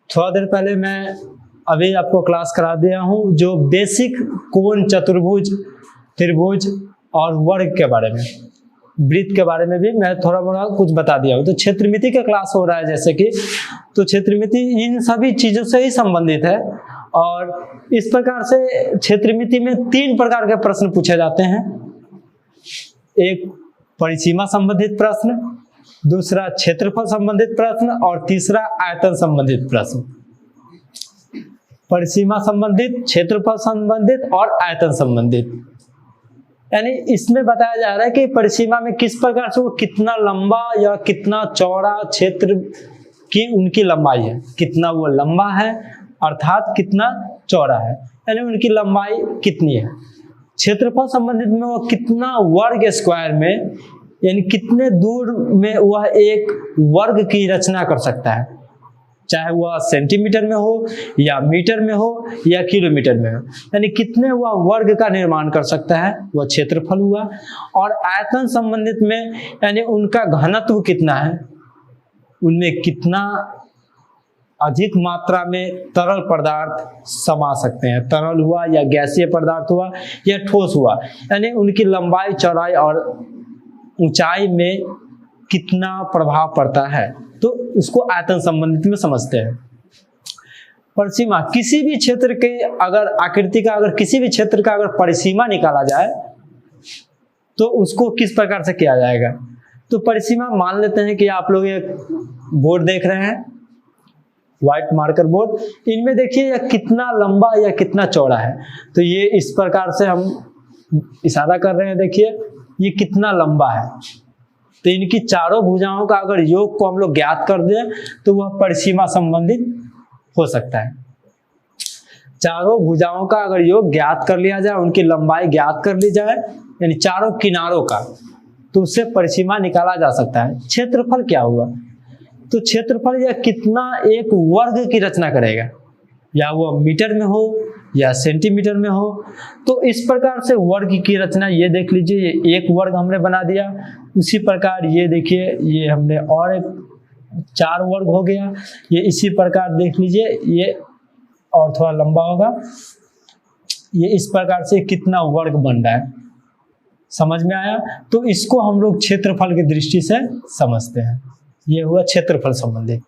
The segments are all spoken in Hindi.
थोड़ा देर पहले मैं अभी आपको क्लास करा दिया हूँ जो बेसिक कोण, चतुर्भुज, त्रिभुज और वर्ग के बारे में, वृत्त के बारे में भी मैं थोड़ा मोड़ा कुछ बता दिया हूँ। तो क्षेत्रमिति का क्लास हो रहा है जैसे कि, तो क्षेत्रमिति इन सभी चीजों से ही संबंधित है। और इस प्रकार से क्षेत्रमिति में 3 प्रकार के प्रश्न पूछे जाते हैं। एक परिसीमा संबंधित प्रश्न, दूसरा क्षेत्रफल संबंधित प्रश्न और तीसरा आयतन संबंधित प्रश्न। परिसीमा संबंधित, क्षेत्रफल संबंधित और आयतन संबंधित, यानी इसमें बताया जा रहा है कि परिसीमा में किस प्रकार से वो कितना लंबा या कितना चौड़ा क्षेत्र की उनकी लंबाई है, कितना वो लंबा है अर्थात कितना चौड़ा है, यानी उनकी लंबाई कितनी है। क्षेत्रफल संबंधित में वो कितना वर्ग स्क्वायर में, यानी कितने दूर में वह एक वर्ग की रचना कर सकता है, चाहे वह सेंटीमीटर में हो या मीटर में हो या किलोमीटर में हो, यानी कितने वह वर्ग का निर्माण कर सकता है, वह क्षेत्रफल हुआ। और आयतन संबंधित में यानी उनका घनत्व कितना है, उनमें कितना अधिक मात्रा में तरल पदार्थ समा सकते हैं, तरल हुआ या गैसीय पदार्थ हुआ या ठोस हुआ, यानी उनकी लंबाई, चौड़ाई और ऊंचाई में कितना प्रभाव पड़ता है, तो इसको आयतन संबंधित में समझते हैं। परिसीमा, किसी भी क्षेत्र के अगर आकृति का, अगर किसी भी क्षेत्र का अगर परिसीमा निकाला जाए तो उसको किस प्रकार से किया जाएगा। तो परिसीमा मान लेते हैं कि आप लोग एक बोर्ड देख रहे हैं, व्हाइट मार्कर बोर्ड, इनमें देखिए यह कितना लंबा या कितना चौड़ा है। तो ये इस प्रकार से हम इशारा कर रहे हैं, देखिए ये कितना लंबा है। तो इनकी चारों भुजाओं का अगर योग को हम लोग ज्ञात कर दें तो वह परिसीमा संबंधित हो सकता है। चारों भुजाओं का अगर योग ज्ञात कर लिया जाए, उनकी लंबाई ज्ञात कर ली जाए, यानी चारों किनारों का, तो उससे परिसीमा निकाला जा सकता है। क्षेत्रफल क्या हुआ, तो क्षेत्रफल यह कितना एक वर्ग की रचना करेगा, या वह मीटर में हो या सेंटीमीटर में हो। तो इस प्रकार से वर्ग की रचना, ये देख लीजिए, ये एक वर्ग हमने बना दिया। उसी प्रकार ये देखिए, ये हमने और एक 4 वर्ग हो गया। ये इसी प्रकार देख लीजिए, ये और थोड़ा लंबा होगा। ये इस प्रकार से कितना वर्ग बन रहा है, समझ में आया। तो इसको हम लोग क्षेत्रफल की दृष्टि से समझते हैं। ये हुआ क्षेत्रफल संबंधित।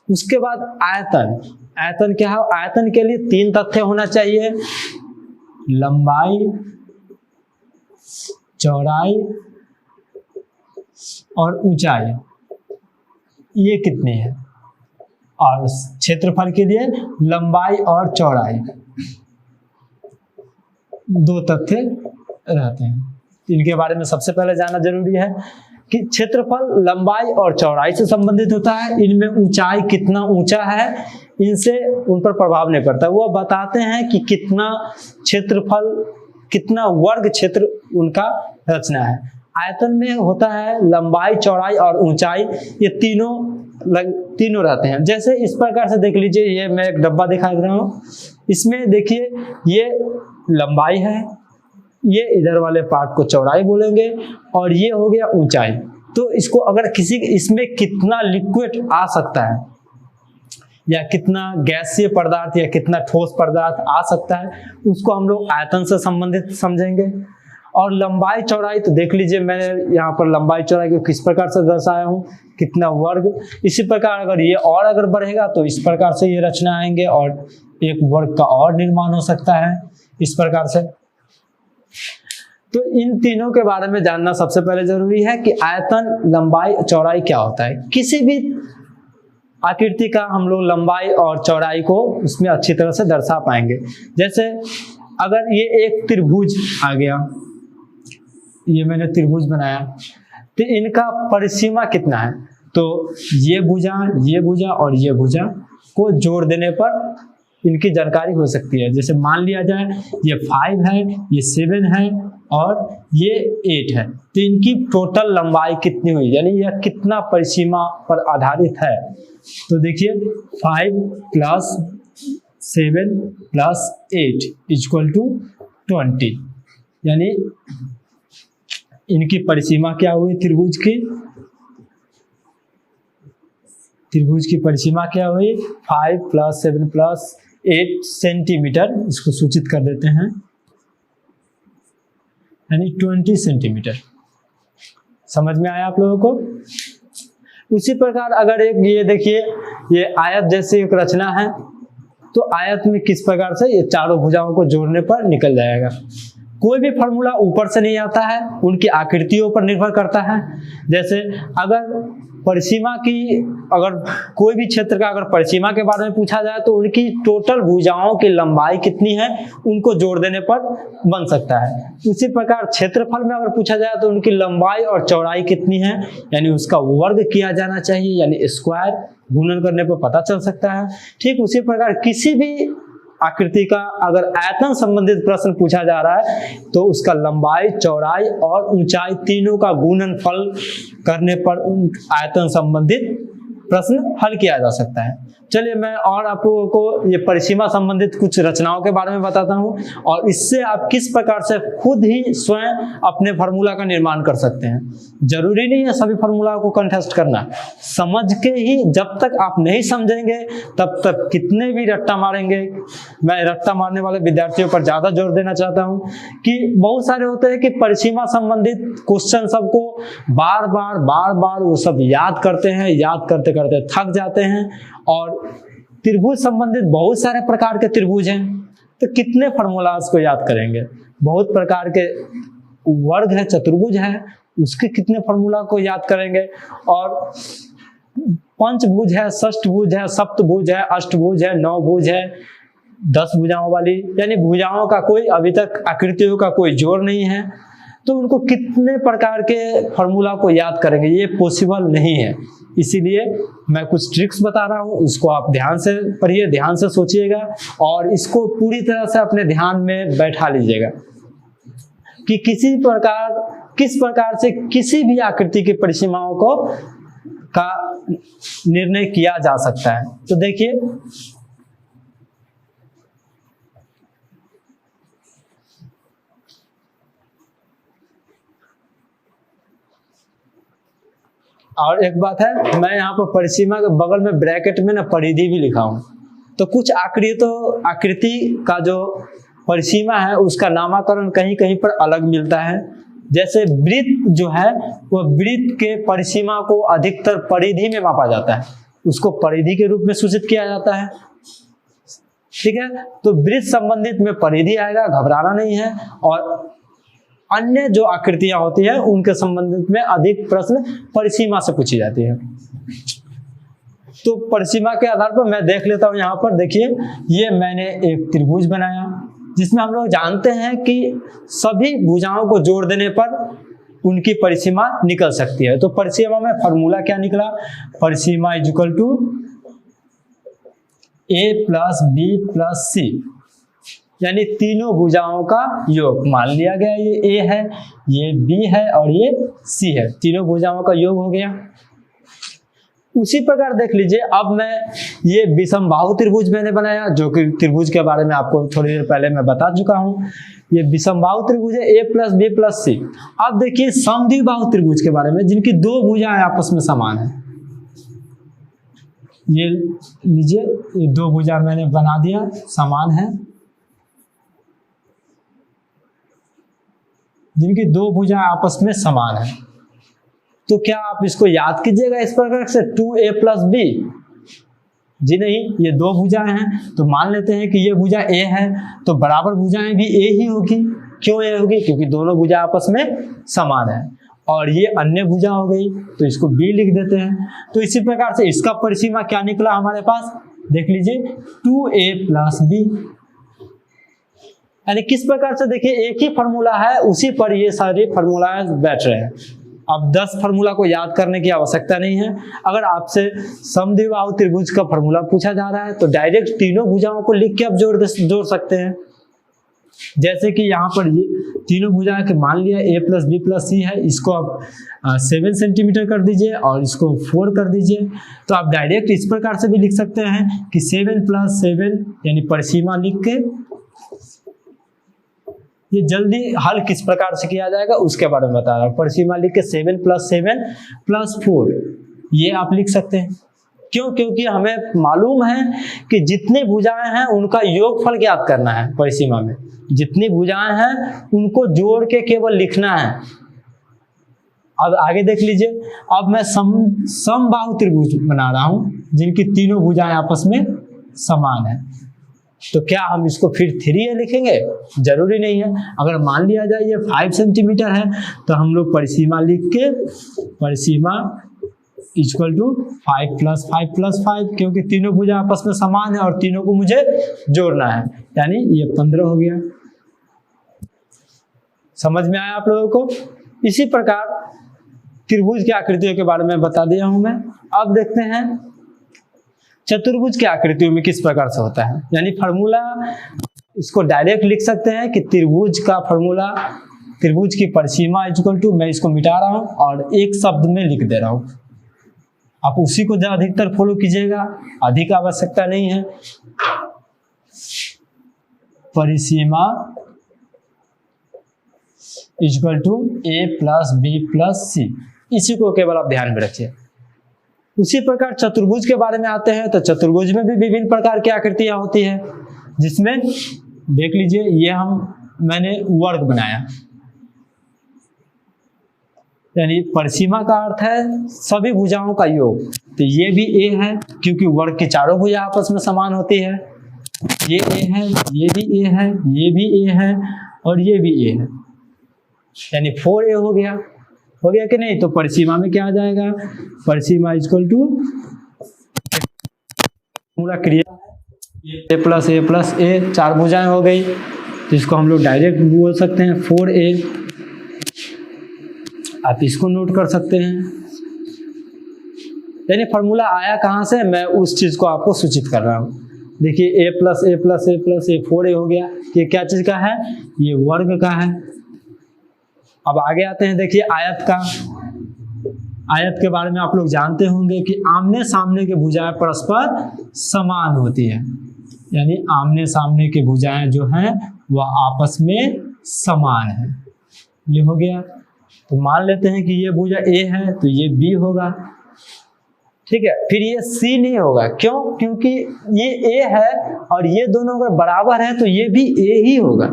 उसके बाद आयतन। आयतन क्या है, आयतन के लिए 3 तथ्य होना चाहिए, लंबाई, चौड़ाई और ऊंचाई, ये कितनी है। और क्षेत्रफल के लिए लंबाई और चौड़ाई, 2 तथ्य रहते हैं। इनके बारे में सबसे पहले जानना जरूरी है कि क्षेत्रफल लंबाई और चौड़ाई से संबंधित होता है। इनमें ऊंचाई, कितना ऊंचा है, इनसे उन पर प्रभाव नहीं पड़ता। वो बताते हैं कि कितना क्षेत्रफल, कितना वर्ग क्षेत्र उनका रचना है। आयतन में होता है लंबाई, चौड़ाई और ऊंचाई, ये तीनों रहते हैं। जैसे इस प्रकार से देख लीजिए, ये मैं एक डब्बा दिखा रहा हूँ, इसमें देखिए ये लंबाई है, ये इधर वाले पार्ट को चौड़ाई बोलेंगे, और ये हो गया ऊंचाई। तो इसको अगर किसी, इसमें कितना लिक्विड आ सकता है, या कितना गैसीय पदार्थ या कितना ठोस पदार्थ आ सकता है, उसको हम लोग आयतन से संबंधित समझेंगे। और लंबाई, चौड़ाई, तो देख लीजिए मैंने यहाँ पर लंबाई चौड़ाई को किस प्रकार से दर्शाया हूँ, कितना वर्ग। इसी प्रकार अगर ये और अगर बढ़ेगा तो इस प्रकार से ये रचना आएंगे और एक वर्ग का और निर्माण हो सकता है इस प्रकार से। तो इन तीनों के बारे में जानना सबसे पहले जरूरी है कि आयतन, लंबाई, चौड़ाई क्या होता है। किसी भी आकृति का हम लोग लंबाई और चौड़ाई को उसमें अच्छी तरह से दर्शा पाएंगे। जैसे अगर ये एक त्रिभुज आ गया, ये मैंने त्रिभुज बनाया, तो इनका परिसीमा कितना है, तो ये भुजा और ये भुजा को जोड़ देने पर इनकी जानकारी हो सकती है। जैसे मान लिया जाए ये 5 है, ये 7 है और ये 8 है, तो इनकी टोटल लंबाई कितनी हुई, यानी यह कितना परिसीमा पर आधारित है। तो देखिए 5 + 7 + 8 = 20, यानी इनकी परिसीमा क्या हुई त्रिभुज की, त्रिभुज की परिसीमा क्या हुई 5 + 7 + 8 सेंटीमीटर, इसको सूचित कर देते हैं, यानी 20 सेंटीमीटर। समझ में आया आप लोगों को। उसी प्रकार अगर एक ये देखिए ये आयत जैसी एक रचना है, तो आयत में किस प्रकार से ये चारों भुजाओं को जोड़ने पर निकल जाएगा। कोई भी फॉर्मूला ऊपर से नहीं आता है, उनकी आकृतियों पर निर्भर करता है। जैसे अगर परिसीमा की, अगर कोई भी क्षेत्र का अगर परिसीमा के बारे में पूछा जाए तो उनकी टोटल भुजाओं की लंबाई कितनी है, उनको जोड़ देने पर बन सकता है। उसी प्रकार क्षेत्रफल में अगर पूछा जाए तो उनकी लंबाई और चौड़ाई कितनी है, यानी उसका वर्ग किया जाना चाहिए, यानी स्क्वायर, गुणन करने पर पता चल सकता है। ठीक उसी प्रकार किसी भी आकृति का अगर आयतन संबंधित प्रश्न पूछा जा रहा है तो उसका लंबाई, चौड़ाई और ऊंचाई तीनों का गुणनफल करने पर उन आयतन संबंधित प्रश्न हल किया जा सकता है। चलिए मैं और आप लोगों को ये परिसीमा संबंधित कुछ रचनाओं के बारे में बताता हूँ, और इससे आप किस प्रकार से खुद ही स्वयं अपने फार्मूला का निर्माण कर सकते हैं। जरूरी नहीं है सभी फार्मूला को कंठस्थ करना, समझ के ही, जब तक आप नहीं समझेंगे तब तक कितने भी रट्टा मारेंगे। मैं रट्टा मारने वाले विद्यार्थियों पर ज्यादा जोर देना चाहता हूँ कि बहुत सारे होते हैं कि परिसीमा संबंधित क्वेश्चन सबको बार बार वो सब याद करते हैं, याद करते करते थक जाते हैं। और त्रिभुज संबंधित बहुत सारे प्रकार के त्रिभुज हैं, तो कितने फार्मूलाज को याद करेंगे। बहुत प्रकार के वर्ग है, चतुर्भुज है, उसके कितने फार्मूला को याद करेंगे। और पंचभुज है, षष्ठभुज है, सप्तभुज है, अष्टभुज है, नवभुज है, 10 भुजाओं वाली, यानी भुजाओं का कोई अभी तक आकृतियों का कोई जोड़ नहीं है, तो उनको कितने प्रकार के फार्मूला को याद करेंगे, ये पॉसिबल नहीं है। इसीलिए मैं कुछ ट्रिक्स बता रहा हूँ, उसको आप ध्यान से पढ़िए, ध्यान से सोचिएगा और इसको पूरी तरह से अपने ध्यान में बैठा लीजिएगा कि किस प्रकार से किसी भी आकृति की परिसीमाओं को का निर्णय किया जा सकता है। तो देखिए और एक बात है, मैं यहाँ पर परिसीमा के बगल में ब्रैकेट में ना परिधि भी लिखा हूँ। तो कुछ आकृति का जो परिसीमा है उसका नामकरण कहीं कहीं पर अलग मिलता है। जैसे वृत्त जो है वो वृत्त के परिसीमा को अधिकतर परिधि में मापा जाता है, उसको परिधि के रूप में सूचित किया जाता है। ठीक है, तो वृत्त संबंधित में परिधि आएगा, घबराना नहीं है। और अन्य जो आकृतियां होती है उनके संबंधित में अधिक प्रश्न परिसीमा से पूछी जाती है। तो परिसीमा के आधार पर मैं देख लेता हूं। यहाँ पर देखिए, ये मैंने एक त्रिभुज बनाया जिसमें हम लोग जानते हैं कि सभी भुजाओं को जोड़ देने पर उनकी परिसीमा निकल सकती है। तो परिसीमा में फॉर्मूला क्या निकला, परिसीमा equal to a + b + c, यानी तीनों भुजाओं का योग। मान लिया गया ये a है, ये b है और ये c है, तीनों भुजाओं का योग हो गया। उसी प्रकार देख लीजिए, अब मैं ये विषमबाहु त्रिभुज मैंने बनाया, जो कि त्रिभुज के बारे में आपको थोड़ी देर पहले मैं बता चुका हूं। ये विषमबाहु त्रिभुज है a + b + c। अब देखिए समद्विबाहु त्रिभुज के बारे में, जिनकी दो भुजाएं आपस में समान है। ये लीजिए, ये दो भुजा मैंने बना दिया, समान है, जिनकी दो भुजाएं आपस में समान है। तो क्या आप इसको याद कीजिएगा इस प्रकार से 2a + b। जी नहीं, ये दो भुजाएं हैं, तो मान लेते हैं कि ये भुजा a है, तो बराबर भुजाएं भी a ही होगी। क्यों a होगी? क्योंकि दोनों भुजा आपस में समान है। और ये अन्य भुजा हो गई, तो इसको b लिख देते हैं। तो इसी प्रकार से इसका परिसीमा क्या निकला हमारे पास, देख लीजिए 2a + b। यानी किस प्रकार से, देखिए एक ही फार्मूला है, उसी पर ये सारे फार्मूला बैठ रहे हैं। अब 10 फार्मूला को याद करने की आवश्यकता नहीं है। अगर आपसे समद्विबाहु त्रिभुज का फार्मूला पूछा जा रहा है तो डायरेक्ट तीनों भुजाओं को लिख के आप जोड़ सकते हैं। जैसे कि यहाँ पर ये तीनों भुजाएं के मान लिया a + b + c है, इसको आप 7 सेंटीमीटर कर दीजिए और इसको 4 कर दीजिए। तो आप डायरेक्ट इस प्रकार से भी लिख सकते हैं कि 7 + 7, यानी परिसीमा लिख के ये जल्दी हल किस प्रकार से किया जाएगा उसके बारे में बता रहा हूं। परिसीमा लिख के 7 + 7 + 4, ये आप लिख सकते हैं। क्यों? क्योंकि हमें मालूम है कि जितनी भुजाएं हैं उनका योगफल ज्ञात करना है परिसीमा में। जितनी भुजाएं हैं उनको जोड़ के केवल लिखना है। अब आगे देख लीजिए, अब मैं समबाहु त्रिभुज बना रहा हूं जिनकी तीनों भुजाएं आपस में समान है। तो क्या हम इसको फिर 3a लिखेंगे? जरूरी नहीं है। अगर मान लिया जाए ये 5 सेंटीमीटर है तो हम लोग परिसीमा लिख के परिसीमा इक्वल टू 5 + 5 + 5, क्योंकि तीनों भुजा आपस में समान है और तीनों को मुझे जोड़ना है, यानी ये 15 हो गया। समझ में आया आप लोगों को? इसी प्रकार त्रिभुज की आकृतियों के बारे में बता दिया हूं मैं। अब देखते हैं चतुर्भुज की आकृतियों में किस प्रकार से होता है। यानी फॉर्मूला इसको डायरेक्ट लिख सकते हैं कि त्रिभुज का फॉर्मूला, त्रिभुज की परिसीमा इक्वल टू, मैं इसको मिटा रहा हूं और एक शब्द में लिख दे रहा हूं। आप उसी को अधिकतर फॉलो कीजिएगा, अधिक आवश्यकता नहीं है। परिसीमा equal to a + b + c, इसी को केवल आप ध्यान में रखिए। उसी प्रकार चतुर्भुज के बारे में आते हैं तो चतुर्भुज में भी विभिन्न प्रकार की आकृतियां होती है, जिसमें देख लीजिए ये मैंने वर्ग बनाया, यानी परिसीमा का अर्थ है सभी भुजाओं का योग। तो ये भी a है क्योंकि वर्ग की चारों भुजा आपस में समान होती है। ये a है, ये भी a है, ये भी a है और ये भी a है, यानी 4a हो गया कि नहीं? तो परिसीमा में क्या आ जाएगा? परिसीमा इक्वल टू पूरा क्रिया a + a, 4 भुजाएं हो गई, तो इसको हम लोग डायरेक्ट बोल सकते हैं 4a। आप इसको नोट कर सकते हैं। यानी फॉर्मूला आया कहां से, मैं उस चीज को आपको सूचित कर रहा हूं। देखिए a + a + a + a 4a हो गया। ये क्या चीज का है? ये वर्ग का है। अब आगे आते हैं, देखिए आयत का। आयत के बारे में आप लोग जानते होंगे कि आमने सामने की भुजाएं परस्पर समान होती है, यानी आमने सामने की भुजाएं जो हैं वह आपस में समान है। ये हो गया। तो मान लेते हैं कि ये भुजा a है तो ये b होगा, ठीक है। फिर ये c नहीं होगा, क्यों? क्योंकि ये a है और ये दोनों अगर बराबर है तो ये भी a ही होगा।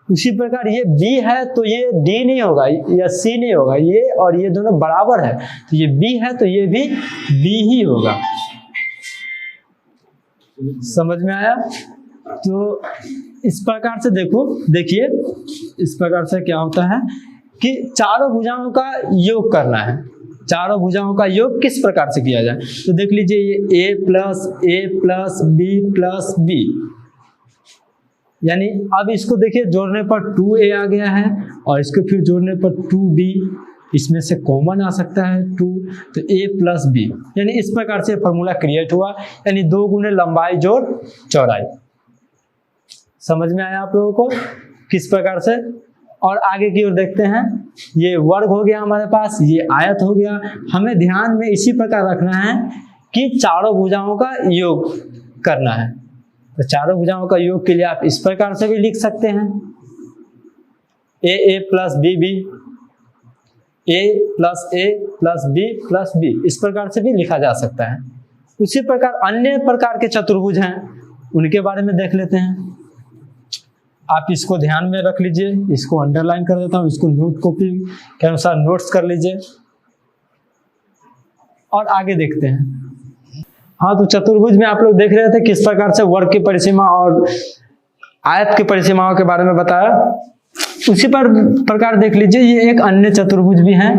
उसी प्रकार ये b है तो ये d नहीं होगा या c नहीं होगा, ये और ये दोनों बराबर है तो ये b है तो ये भी b ही होगा। समझ में आया? तो इस प्रकार से देखिए इस प्रकार से क्या होता है कि चारों भुजाओं का योग करना है। चारों भुजाओं का योग किस प्रकार से किया जाए, तो देख लीजिए ये a + b + b, यानी अब इसको देखिए जोड़ने पर 2a आ गया है और इसको फिर जोड़ने पर 2b, इसमें से कॉमन आ सकता है 2, तो a + b, यानी इस प्रकार से फॉर्मूला क्रिएट हुआ, यानी 2 गुने लंबाई जोड़ चौड़ाई। समझ में आया आप लोगों को किस प्रकार से? और आगे की ओर देखते हैं, ये वर्ग हो गया हमारे पास, ये आयत हो गया। हमें ध्यान में इसी प्रकार रखना है कि चारों भुजाओं का योग करना है। तो चारों भुजाओं का योग के लिए आप इस प्रकार से भी लिख सकते हैं, a + b b, a + a + b + b, इस प्रकार से भी लिखा जा सकता है। उसी प्रकार अन्य प्रकार के चतुर्भुज हैं, उनके बारे में देख लेते हैं। आप इसको ध्यान में रख लीजिए, इसको अंडरलाइन कर देता हूं, इसको नोट कॉपी के अनुसार नोट्स कर लीजिए और आगे देखते हैं। हाँ, तो चतुर्भुज में आप लोग देख रहे थे किस प्रकार से वर्ग की परिसीमा और आयत की परिसीमाओं के बारे में बताया। उसी प्रकार देख लीजिए, ये एक अन्य चतुर्भुज भी हैं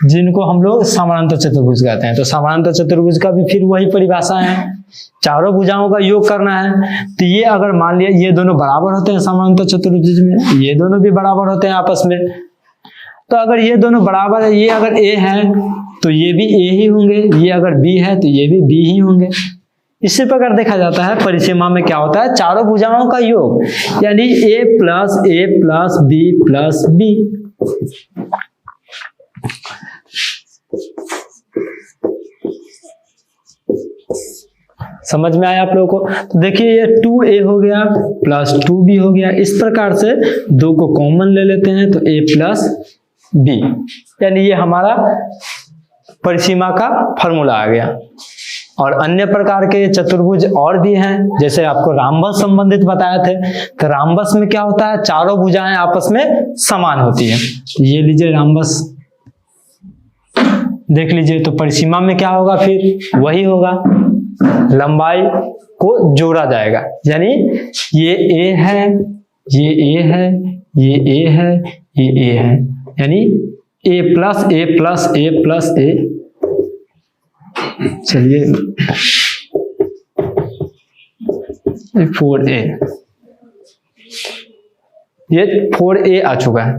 जिनको हम लोग समानांतर चतुर्भुज कहते हैं। तो समानांतर चतुर्भुज का भी फिर वही परिभाषा है, चारों भुजाओं का योग करना है। तो ये अगर मान लिया ये दोनों बराबर होते हैं समानांतर चतुर्भुज में, ये दोनों भी बराबर होते हैं आपस में, तो अगर ये दोनों बराबर है, ये अगर a है तो ये भी a ही होंगे, ये अगर b है तो ये भी b ही होंगे। इसी प्रकार देखा जाता है परिसीमा में क्या होता है, चारों भुजाओं का योग, यानी a + b + b। समझ में आया आप लोगों को? तो देखिए ये 2a हो गया प्लस 2b हो गया। इस प्रकार से 2 को कॉमन ले लेते हैं तो a + b, यानी ये हमारा परिसीमा का फॉर्मूला आ गया। और अन्य प्रकार के चतुर्भुज और भी हैं, जैसे आपको रामबस संबंधित बताए थे। तो रामबस में क्या होता है, चारों भुजाएं आपस में समान होती है। ये लीजिए रामबस देख लीजिए। तो परिसीमा में क्या होगा, फिर वही होगा, लंबाई को जोड़ा जाएगा। यानी ये ए है, ये ए है, ये ए है, ये ए है, यानी ए प्लस ए प्लस ए प्लस ए। चलिए 4a, ये 4a आ चुका है।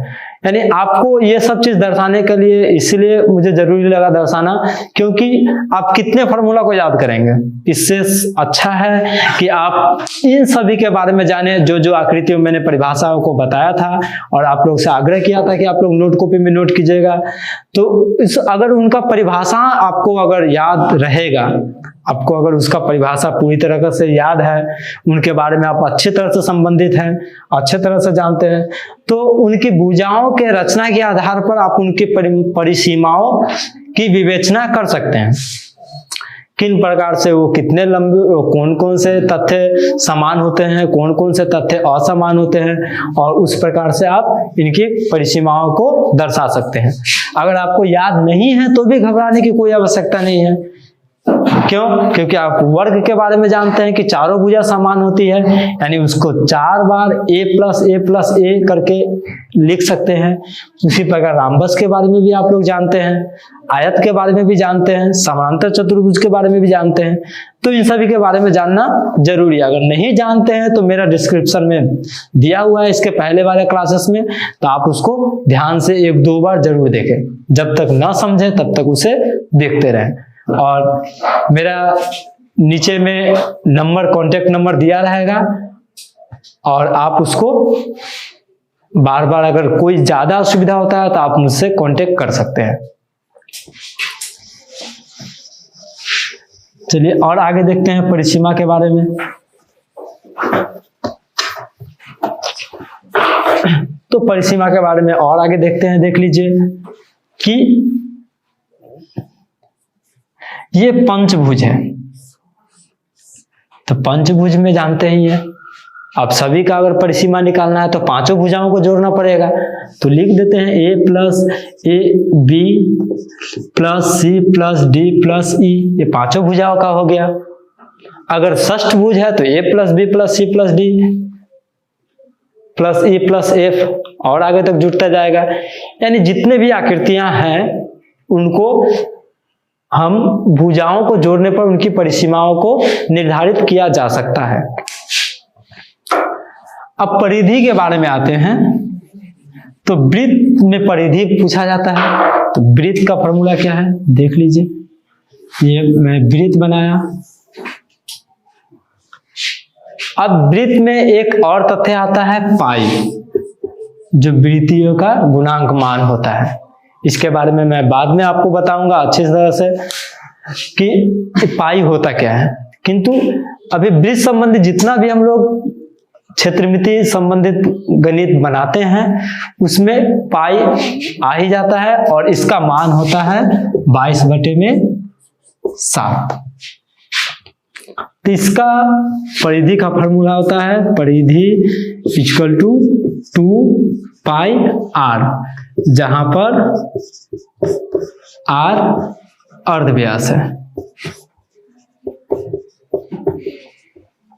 यानी आपको ये सब चीज दर्शाने के लिए, इसलिए मुझे जरूरी लगा दर्शाना, क्योंकि आप कितने फॉर्मूला को याद करेंगे। इससे अच्छा है कि आप इन सभी के बारे में जाने, जो जो आकृतियों मैंने परिभाषाओं को बताया था और आप लोग से आग्रह किया था कि आप लोग नोट कॉपी में नोट कीजिएगा। तो अगर उनका परिभाषा आपको अगर याद रहेगा, आपको अगर उसका परिभाषा पूरी तरह से याद है, उनके बारे में आप अच्छी तरह से संबंधित हैं, अच्छे तरह से जानते हैं, तो उनकी भुजाओं के रचना के आधार पर आप उनकी परिसीमाओं की विवेचना कर सकते हैं। किन प्रकार से वो कितने लंबे, कौन कौन से तथ्य समान होते हैं, कौन कौन से तथ्य असमान होते हैं, और उस प्रकार से आप इनकी परिसीमाओं को दर्शा सकते हैं। अगर आपको याद नहीं है तो भी घबराने की कोई आवश्यकता नहीं है। क्यों? क्योंकि आप वर्ग के बारे में जानते हैं कि चारों भुजा समान होती है, यानी उसको 4 बार a प्लस ए करके लिख सकते हैं। उसी प्रकार रामबस के बारे में भी आप लोग जानते हैं, आयत के बारे में भी जानते हैं, समांतर चतुर्भुज के बारे में भी जानते हैं। तो इन सभी के बारे में जानना जरूरी है। अगर नहीं जानते हैं तो मेरा डिस्क्रिप्शन में दिया हुआ है इसके पहले वाले क्लासेस में, तो आप उसको ध्यान से 1-2 बार जरूर देखें। जब तक ना समझे तब तक उसे देखते रहें। और मेरा नीचे में नंबर, कांटेक्ट नंबर दिया रहेगा, और आप उसको बार बार, अगर कोई ज्यादा असुविधा होता है तो आप मुझसे कांटेक्ट कर सकते हैं। चलिए और आगे देखते हैं परिसीमा के बारे में। तो परिसीमा के बारे में और आगे देखते हैं। देख लीजिए कि ये पंचभुज है। तो पंचभुज में जानते ही है, अब सभी का अगर परिसीमा निकालना है तो पांचों भुजाओं को जोड़ना पड़ेगा। तो लिख देते हैं a plus a b plus C plus D plus e, ये पांचों भुजाओं का हो गया। अगर षष्ठ भुज है तो a plus B plus C plus D plus E plus F, और आगे तक जुड़ता जाएगा। यानी जितने भी आकृतियां हैं उनको हम भुजाओं को जोड़ने पर उनकी परिसीमाओं को निर्धारित किया जा सकता है। अब परिधि के बारे में आते हैं। तो वृत्त में परिधि पूछा जाता है। तो वृत्त का फॉर्मूला क्या है देख लीजिए। ये मैं वृत्त बनाया। अब वृत्त में एक और तथ्य आता है पाई, जो वृत्तियों का गुणांक मान होता है। इसके बारे में मैं बाद में आपको बताऊंगा अच्छी तरह से कि पाई होता क्या है। किंतु अभी वृत्त संबंधी जितना भी हम लोग क्षेत्रमिति संबंधित गणित बनाते हैं उसमें पाई आ ही जाता है, और इसका मान होता है 22/7। तो इसका परिधि का फॉर्मूला होता है परिधि इक्वल टू 2πr, जहां पर r अर्धव्यास है।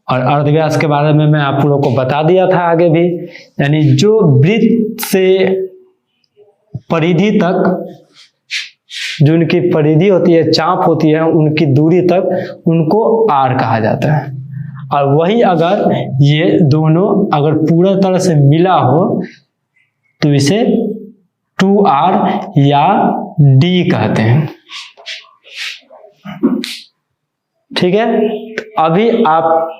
और अर्धव्यास के बारे में मैं आप लोगों को बता दिया था आगे भी। यानी जो वृत्त से परिधि तक, जो उनकी परिधि होती है, चाप होती है, उनकी दूरी तक, उनको r कहा जाता है। और वही अगर ये दोनों अगर पूरा तरह से मिला हो तो इसे 2r या d कहते हैं। ठीक है। अभी आप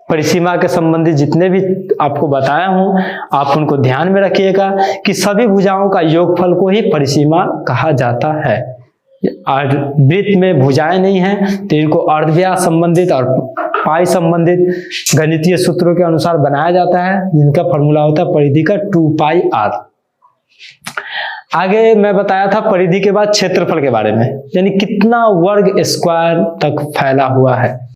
परिसीमा के संबंधी जितने भी आपको बताया हूं, आप उनको ध्यान में रखिएगा कि सभी भुजाओं का योगफल को ही परिसीमा कहा जाता है। और वृत्त में भुजाएं नहीं हैं तो इनको अर्धव्यास संबंधित और पाई संबंधित गणितीय सूत्रों के अनुसार बनाया जाता है, जिनका फॉर्मूला होता है परिधि का 2πr। आगे मैं बताया था परिधि के बाद क्षेत्रफल के बारे में, यानी कितना वर्ग स्क्वायर तक फैला हुआ है।